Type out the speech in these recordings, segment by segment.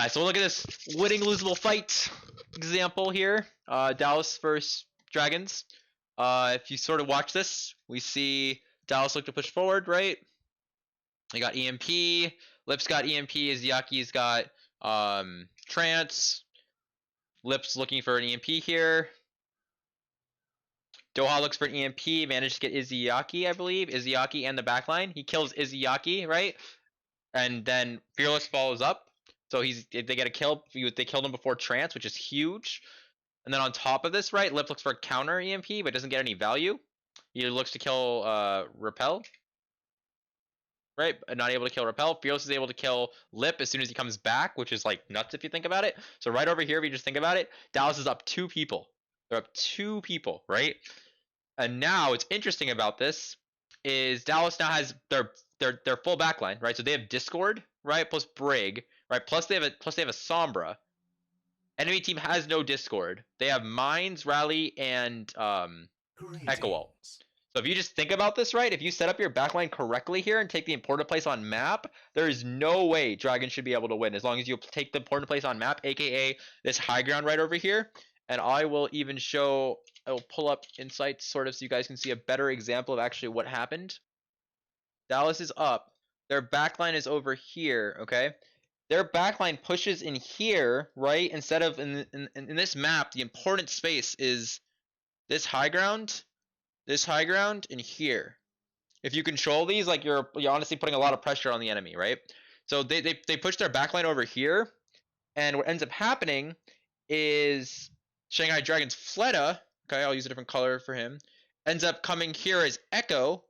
Yeah, so look at this winning losable fight example here. Dallas versus Dragons. If you sort of watch this, we see Dallas look to push forward, right? They got EMP. Lips got EMP. Izyaki's got Trance. Lips looking for an EMP here. Doha looks for an EMP. Managed to get Izzyaki, I believe. Izzyaki and the backline. He kills Izzyaki, right? And then Fearless follows up. So they get a kill. They killed him before Trance, which is huge. And then on top of this, right, Lip looks for a counter EMP, but doesn't get any value. He looks to kill Repel. Right, not able to kill Repel. Fearless is able to kill Lip as soon as he comes back, which is like nuts if you think about it. So right over here, if you just think about it, Dallas is up 2 people. They're up 2 people, right? And now what's interesting about this is Dallas now has their full backline, right? So they have Discord, right, plus Brig, right? Plus they have a Sombra. Enemy team has no Discord. They have Mines, Rally, and Echo Ult. So if you just think about this, right, if you set up your backline correctly here and take the important place on map, there is no way Dragon should be able to win as long as you take the important place on map, aka this high ground right over here. And I will even show, I will pull up insights sort of so you guys can see a better example of actually what happened. Dallas is up. Their backline is over here, okay? Their backline pushes in here, right? Instead of in this map, the important space is this high ground, and here. If you control these, like you're honestly putting a lot of pressure on the enemy, right? So they push their backline over here, and what ends up happening is Shanghai Dragon's Fleta, okay, I'll use a different color for him, ends up coming here as Echo,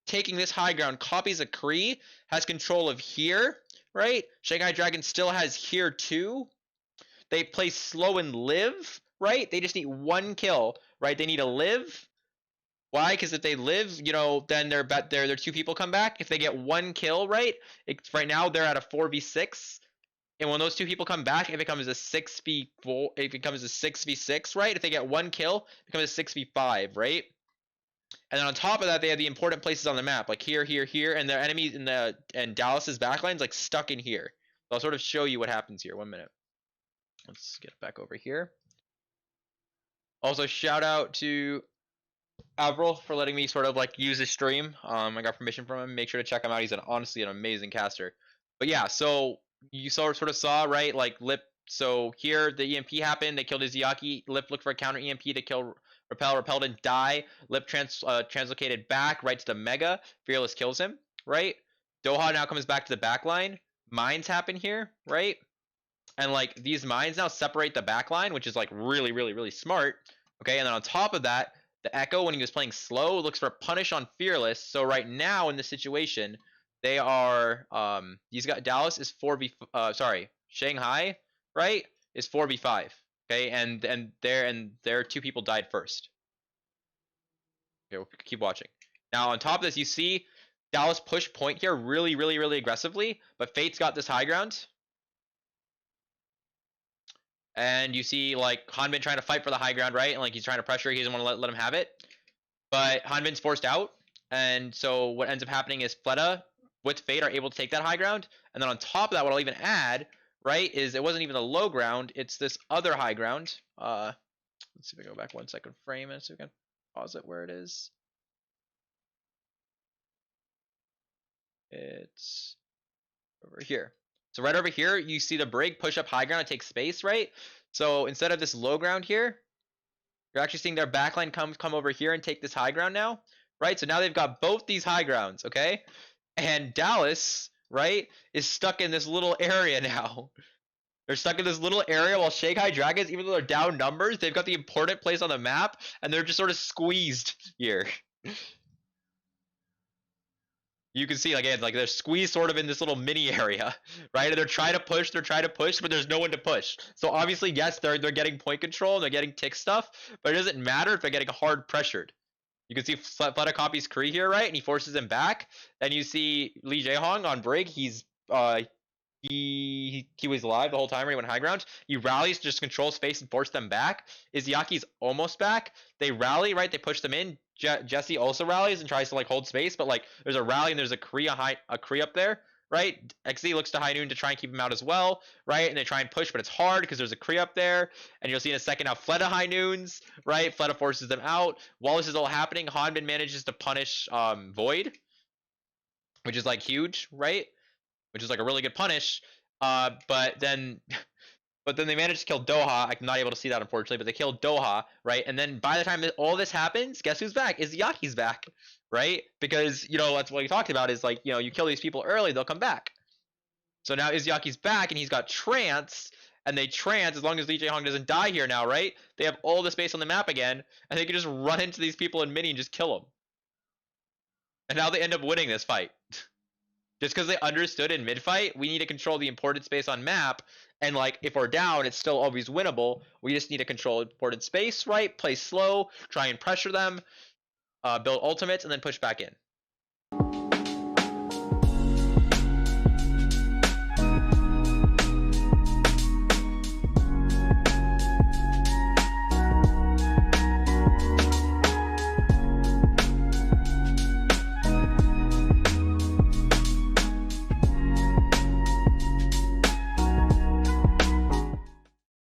taking this high ground, copies a Kree, has control of here, right? Shanghai Dragon still has here too. They play slow and live, right? They just need 1 kill, right? They need to live. Why? Because if they live, you know, then their 2 people come back. If they get 1 kill, right? Right now they're at a 4v6. And when those 2 people come back, it becomes a 6v4. It becomes a 6v6, right? If they get 1 kill, it becomes a 6v5, right? And then on top of that, they have the important places on the map, like here, and their enemies and Dallas's backline's like stuck in here. So I'll sort of show you what happens here. 1 minute. Let's get back over here. Also, shout out to AVRL for letting me sort of like use his stream. I got permission from him. Make sure to check him out. He's honestly an amazing caster. But yeah, so you sort of saw, right? Like Lip. So here the EMP happened. They killed Izzyaki. Lip looked for a counter EMP to kill Repel. Repel didn't die. Lip translocated back right to the Mega. Fearless kills him, right? Doha now comes back to the back line. Mines happen here, right? And like these mines now separate the back line, which is like really smart. Okay, and then on top of that, the Echo, when he was playing slow, looks for a punish on Fearless. So right now in this situation, they are he's got Dallas is 4v Shanghai, right, is 4v5. Okay, and their 2 people died first. Okay, we'll keep watching. Now on top of this, you see Dallas push point here really aggressively, but Fate's got this high ground. And you see like Hanbin trying to fight for the high ground, right? And like he's trying to pressure, he doesn't want to let him have it. But Hanbin's forced out. And so what ends up happening is Fleta with Fate are able to take that high ground. And then on top of that, what I'll even add, right, is it wasn't even the low ground, it's this other high ground. Let's see if I go back 1 second frame and so we can pause it where it is. It's over here. So right over here, you see the Brig push up high ground and take space, right? So instead of this low ground here, you're actually seeing their backline come over here and take this high ground now, right? So now they've got both these high grounds, okay? And Dallas, right, is stuck in this little area now. They're stuck in this little area while Shanghai Dragons, even though they're down numbers, they've got the important place on the map, and they're just sort of squeezed here. You can see, again, like they're squeezed sort of in this little mini area, right? And they're trying to push, but there's no one to push. So obviously, yes, they're getting point control, and they're getting tick stuff, but it doesn't matter if they're getting hard pressured. You can see Fleta copies Kree here, right? And he forces him back. Then you see Lee Jae-hong on Brig. He's he was alive the whole time when he went high ground. He rallies to just control space and force them back. Izyaki's almost back. They rally, right? They push them in. Jesse also rallies and tries to like hold space, but like there's a rally and there's a Kree up there, right? XZ looks to High Noon to try and keep him out as well, right? And they try and push, but it's hard because there's a Kree up there. And you'll see in a second how Fleta High Noons, right? Fleta forces them out. While this is all happening, Hanbin manages to punish Void, which is like huge, right? Which is like a really good punish. But then they managed to kill Doha. I'm not able to see that, unfortunately, but they killed Doha, right? And then by the time that all this happens, guess who's back? Izyaki's back, right? Because, that's what we talked about is like, you kill these people early, they'll come back. So now Izyaki's back, and he's got Trance, and they Trance, as long as Lee Jae-hong doesn't die here now, right? They have all the space on the map again, and they can just run into these people in mini and just kill them. And now they end up winning this fight. Just because they understood in mid-fight, we need to control the important space on map, and like if we're down, it's still always winnable. We just need to control important space, right? Play slow, try and pressure them, build ultimates, and then push back in.